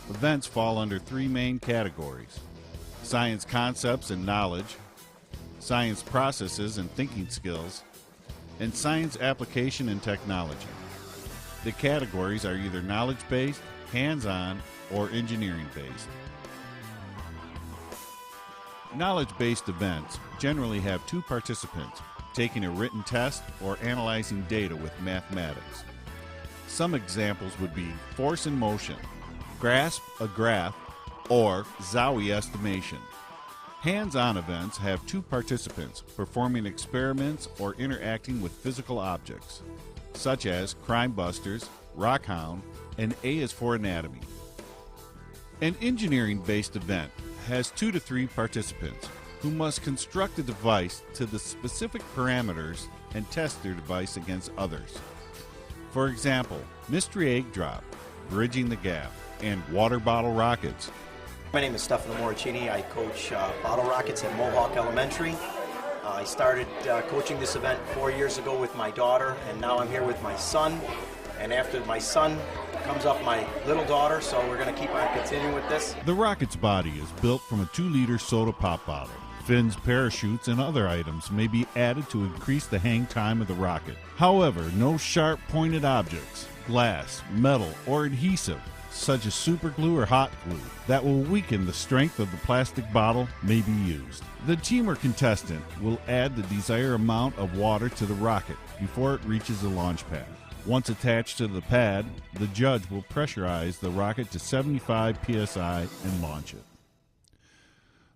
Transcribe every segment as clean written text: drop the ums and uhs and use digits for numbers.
Events fall under three main categories: science concepts and knowledge, science processes and thinking skills, and science application and technology. The categories are either knowledge-based, hands-on, or engineering-based. Knowledge-based events generally have two participants taking a written test or analyzing data with mathematics. Some examples would be force and motion, grasp a graph, or Zowie estimation. Hands-on events have two participants performing experiments or interacting with physical objects, such as Crime Busters, Rockhound, and A is for Anatomy. An engineering-based event has 2 to 3 participants who must construct a device to the specific parameters and test their device against others. For example, Mystery Egg Drop, Bridging the Gap, and Water Bottle Rockets. My name is Stefano Moricini. I coach bottle rockets at Mohawk Elementary. I started coaching this event 4 years ago with my daughter, and now I'm here with my son. And after my son comes up my little daughter, so we're going to keep on continuing with this. The rocket's body is built from a 2-liter soda pop bottle. Fins, parachutes, and other items may be added to increase the hang time of the rocket. However, no sharp pointed objects, glass, metal, or adhesive, such as super glue or hot glue, that will weaken the strength of the plastic bottle may be used. The team or contestant will add the desired amount of water to the rocket before it reaches the launch pad. Once attached to the pad, the judge will pressurize the rocket to 75 psi and launch it.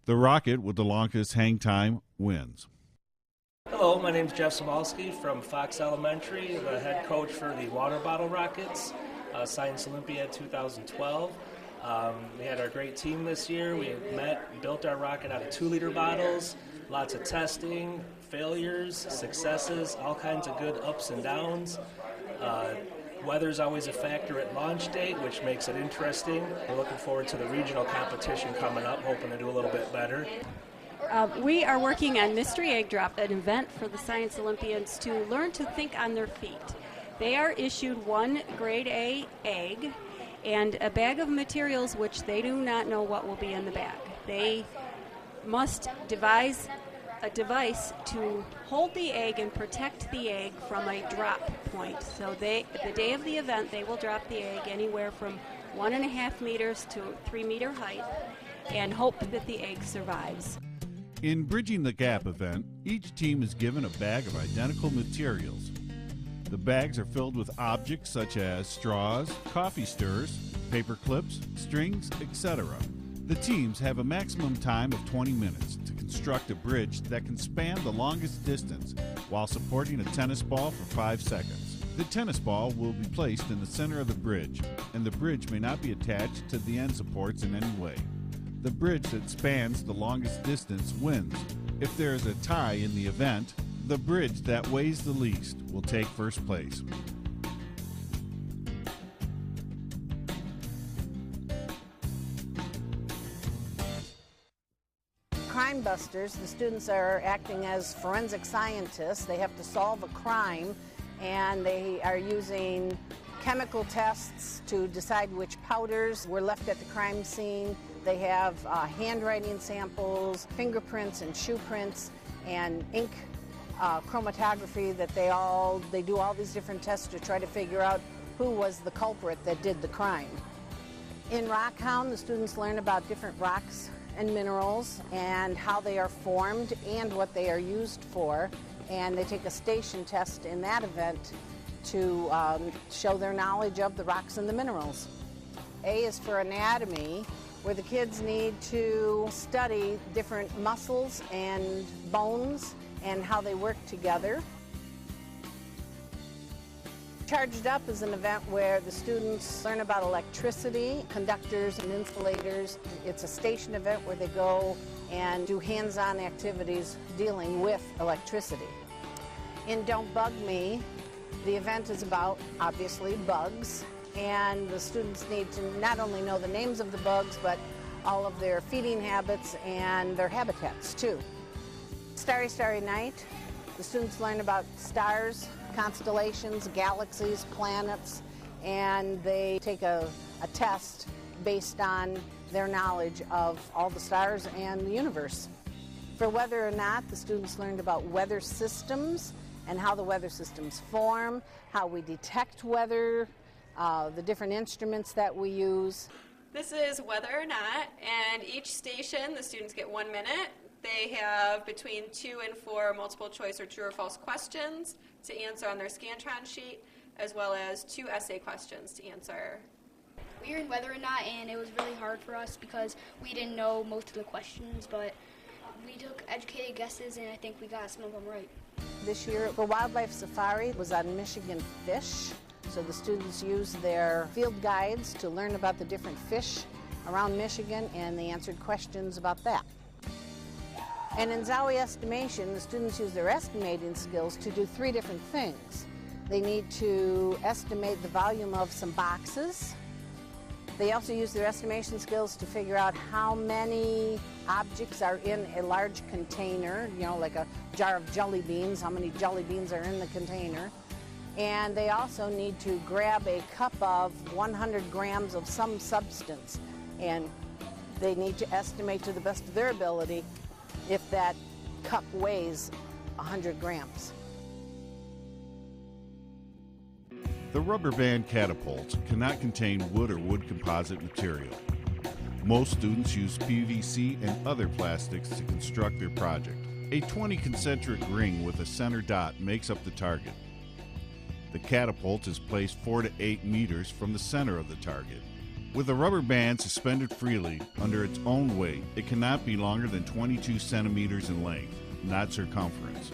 The rocket with the longest hang time wins. Hello, my name is Jeff Sabalski from Fox Elementary, the head coach for the Water Bottle Rockets, Science Olympiad 2012. We had our great team this year. We built our rocket out of 2-liter bottles, lots of testing, failures, successes, all kinds of good ups and downs. Weather's always a factor at launch date, which makes it interesting. We're looking forward to the regional competition coming up, hoping to do a little bit better. We are working on Mystery Egg Drop, an event for the Science Olympians to learn to think on their feet. They are issued one grade A egg and a bag of materials which they do not know what will be in the bag. They must devise a device to hold the egg and protect the egg from a drop point. So the day of the event, they will drop the egg anywhere from 1.5 meters to 3 meter height and hope that the egg survives. In Bridging the Gap event, each team is given a bag of identical materials. The bags are filled with objects such as straws, coffee stirrers, paper clips, strings, etc. The teams have a maximum time of 20 minutes to construct a bridge that can span the longest distance while supporting a tennis ball for 5 seconds. The tennis ball will be placed in the center of the bridge, and the bridge may not be attached to the end supports in any way. The bridge that spans the longest distance wins. If there is a tie in the event, the bridge that weighs the least will take first place. Crime Busters, the students are acting as forensic scientists. They have to solve a crime, and they are using chemical tests to decide which powders were left at the crime scene. They have handwriting samples, fingerprints and shoe prints, and ink chromatography that they do all these different tests to try to figure out who was the culprit that did the crime. In Rockhound, the students learn about different rocks and minerals and how they are formed and what they are used for, and they take a station test in that event to show their knowledge of the rocks and the minerals. A is for Anatomy, where the kids need to study different muscles and bones and how they work together. Charged Up is an event where the students learn about electricity, conductors and insulators. It's a station event where they go and do hands-on activities dealing with electricity. In Don't Bug Me, the event is about, obviously, bugs, and the students need to not only know the names of the bugs, but all of their feeding habits and their habitats, too. Starry, Starry Night, the students learn about stars, constellations, galaxies, planets, and they take a a test based on their knowledge of all the stars and the universe. For whether or not, the students learned about weather systems and how the weather systems form, how we detect weather, the different instruments that we use. This is Whether or Not, and each station, the students get 1 minute. They have between 2 and 4 multiple choice or true or false questions to answer on their Scantron sheet, as well as 2 essay questions to answer. We were in Whether or Not, and it was really hard for us because we didn't know most of the questions, but we took educated guesses, and I think we got some of them right. This year, the Wildlife Safari was on Michigan fish, so the students used their field guides to learn about the different fish around Michigan, and they answered questions about that. And in Zowie estimation, the students use their estimating skills to do 3 different things. They need to estimate the volume of some boxes. They also use their estimation skills to figure out how many objects are in a large container, you know, like a jar of jelly beans, how many jelly beans are in the container. And they also need to grab a cup of 100 grams of some substance, and they need to estimate to the best of their ability if that cup weighs 100 grams. The rubber band catapults cannot contain wood or wood composite material. Most students use PVC and other plastics to construct their project. A 20 concentric ring with a center dot makes up the target. The catapult is placed 4 to 8 meters from the center of the target. With a rubber band suspended freely under its own weight, it cannot be longer than 22 centimeters in length, not circumference.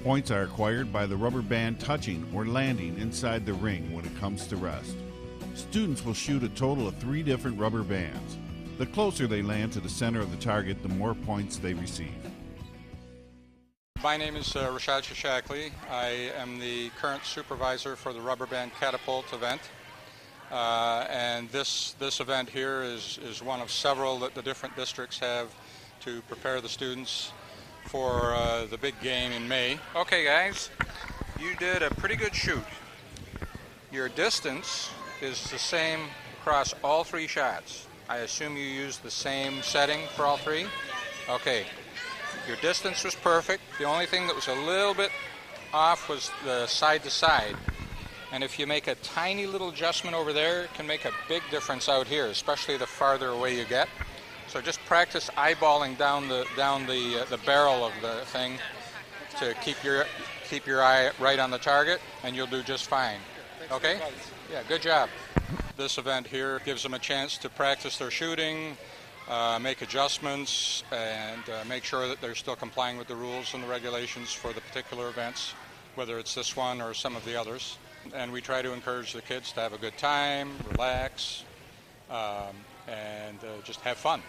Points are acquired by the rubber band touching or landing inside the ring when it comes to rest. Students will shoot a total of 3 different rubber bands. The closer they land to the center of the target, the more points they receive. My name is Rashad Shashakli. I am the current supervisor for the Rubber Band Catapult event. And this event here is one of several that the different districts have to prepare the students for the big game in May. Okay guys, you did a pretty good shoot. Your distance is the same across all 3 shots. I assume you used the same setting for all 3? Okay. Your distance was perfect. The only thing that was a little bit off was the side to side. And if you make a tiny little adjustment over there, it can make a big difference out here, especially the farther away you get. So just practice eyeballing down the barrel of the thing to keep your eye right on the target, and you'll do just fine. Okay? Yeah, good job. This event here gives them a chance to practice their shooting, make adjustments, and make sure that they're still complying with the rules and the regulations for the particular events, whether it's this one or some of the others. And we try to encourage the kids to have a good time, relax, and just have fun.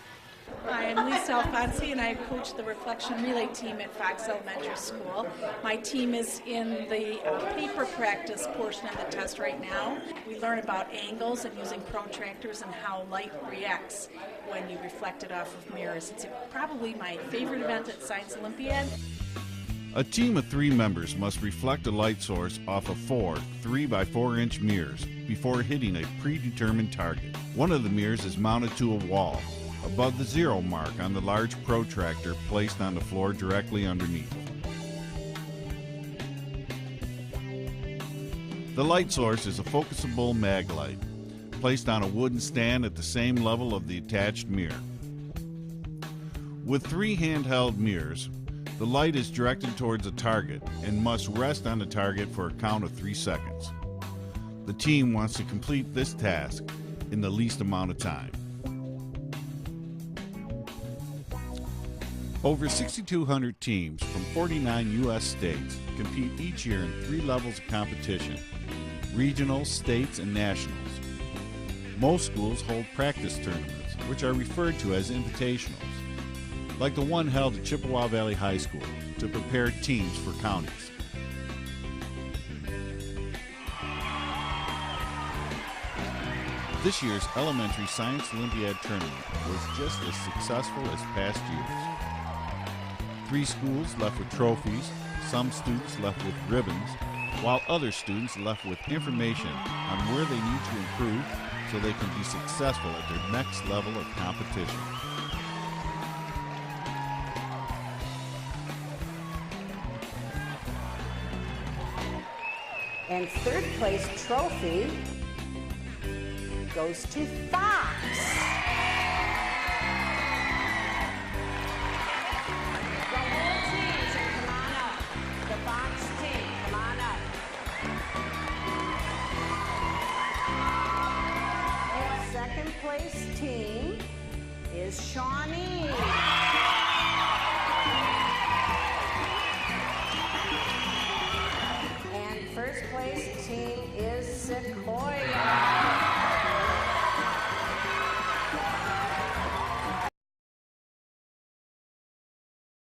Hi, I'm Lisa Alfonsi, and I coach the reflection relay team at Fox Elementary School. My team is in the paper practice portion of the test right now. We learn about angles and using protractors and how light reacts when you reflect it off of mirrors. It's probably my favorite event at Science Olympiad. A team of 3 members must reflect a light source off of 4 3x4-inch mirrors before hitting a predetermined target. One of the mirrors is mounted to a wall above the 0 mark on the large protractor placed on the floor directly underneath. The light source is a focusable mag light placed on a wooden stand at the same level of the attached mirror. With 3 handheld mirrors, the light is directed towards a target and must rest on the target for a count of 3 seconds. The team wants to complete this task in the least amount of time. Over 6,200 teams from 49 U.S. states compete each year in 3 levels of competition: regionals, states, and nationals. Most schools hold practice tournaments, which are referred to as invitationals, like the one held at Chippewa Valley High School to prepare teams for counties. This year's Elementary Science Olympiad tournament was just as successful as past years. 3 schools left with trophies, some students left with ribbons, while other students left with information on where they need to improve to so they can be successful at their next level of competition. And third place trophy goes to Fox. The whole team should come on up. The Fox team, come on up. And second place team is Shawnee